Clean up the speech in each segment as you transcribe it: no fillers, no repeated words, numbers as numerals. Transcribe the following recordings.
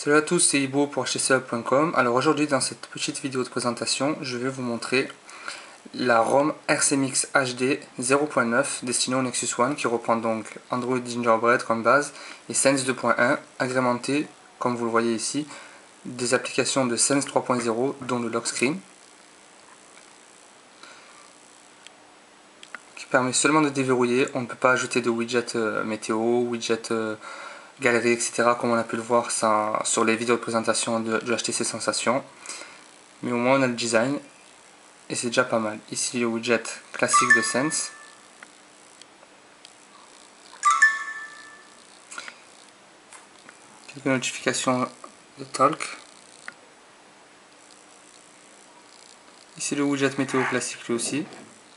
Salut à tous, c'est Ibo pour htclub.com. Alors aujourd'hui dans cette petite vidéo de présentation, je vais vous montrer la ROM RCMix HD 0.9 destinée au Nexus One qui reprend donc Android Gingerbread comme base et Sense 2.1 agrémenté, comme vous le voyez ici, des applications de Sense 3.0 dont le lock screen qui permet seulement de déverrouiller. On ne peut pas ajouter de widget météo, widget galerie, etc. comme on a pu le voir sur les vidéos de présentation du HTC Sensation. Mais au moins on a le design et c'est déjà pas mal. Ici le widget classique de Sense. Quelques notifications de Talk. Ici le widget météo classique lui aussi,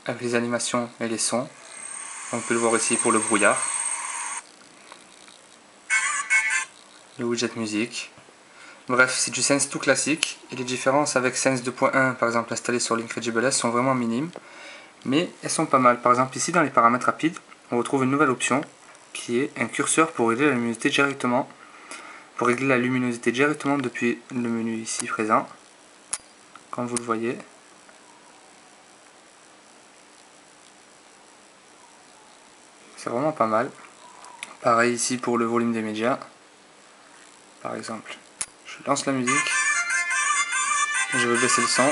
avec les animations et les sons. On peut le voir ici pour le brouillard. Le widget musique. Bref, c'est du Sense tout classique, et les différences avec Sense 2.1 par exemple installées sur l'Incredible S sont vraiment minimes, mais elles sont pas mal. Par exemple ici dans les paramètres rapides, on retrouve une nouvelle option qui est un curseur pour régler la luminosité directement, depuis le menu ici présent, comme vous le voyez. C'est vraiment pas mal. Pareil ici pour le volume des médias. Par exemple, je lance la musique, je vais baisser le son,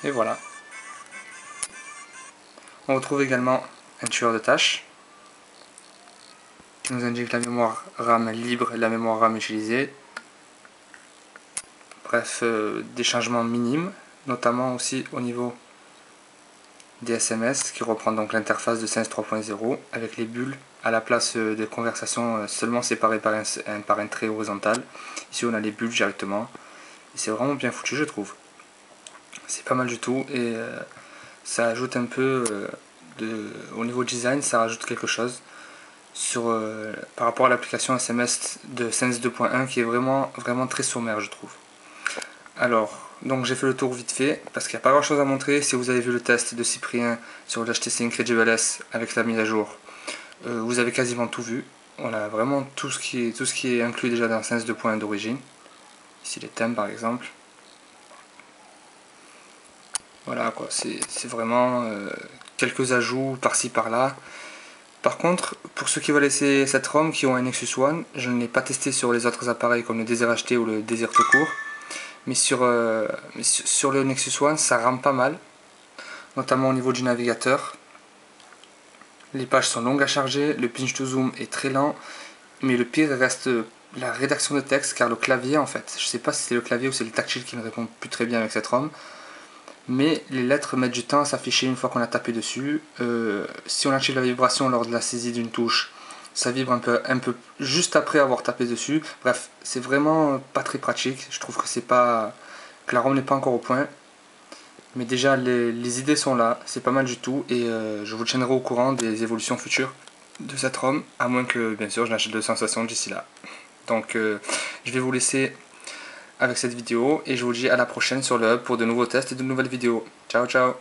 et voilà. On retrouve également un tueur de tâches qui nous indique la mémoire RAM libre et la mémoire RAM utilisée. Bref, des changements minimes, notamment aussi au niveau des SMS, qui reprend donc l'interface de Sense 3.0 avec les bulles à la place des conversations seulement séparées par un trait horizontal. Ici on a les bulles directement, et c'est vraiment bien foutu je trouve. C'est pas mal du tout, et ça ajoute un peu au niveau design, ça rajoute quelque chose par rapport à l'application SMS de Sense 2.1 qui est vraiment très sommaire je trouve. Alors, donc j'ai fait le tour vite fait, parce qu'il n'y a pas grand chose à montrer. Si vous avez vu le test de Cyprien sur le HTC Incredible S avec la mise à jour, vous avez quasiment tout vu. On a vraiment tout ce qui est inclus déjà dans Sense 2.1 d'origine. Ici les thèmes par exemple. Voilà quoi, c'est vraiment quelques ajouts par-ci par-là. Par contre, pour ceux qui veulent essayer cette ROM qui ont un Nexus One, je ne l'ai pas testé sur les autres appareils comme le Desire HT ou le Desire tout court. Mais sur le Nexus One, ça rame pas mal, notamment au niveau du navigateur. Les pages sont longues à charger, le pinch to zoom est très lent, mais le pire reste la rédaction de texte, car le clavier en fait, je sais pas si c'est le clavier ou c'est le tactile qui ne répond plus très bien avec cette ROM, mais les lettres mettent du temps à s'afficher une fois qu'on a tapé dessus. Si on active la vibration lors de la saisie d'une touche, ça vibre un peu juste après avoir tapé dessus. Bref, c'est vraiment pas très pratique. Je trouve que la ROM n'est pas encore au point. Mais déjà, les idées sont là, c'est pas mal du tout. Et je vous tiendrai au courant des évolutions futures de cette ROM, à moins que, bien sûr, je n'achète de Sensation d'ici là. Donc, je vais vous laisser avec cette vidéo et je vous dis à la prochaine sur le hub pour de nouveaux tests et de nouvelles vidéos. Ciao ciao.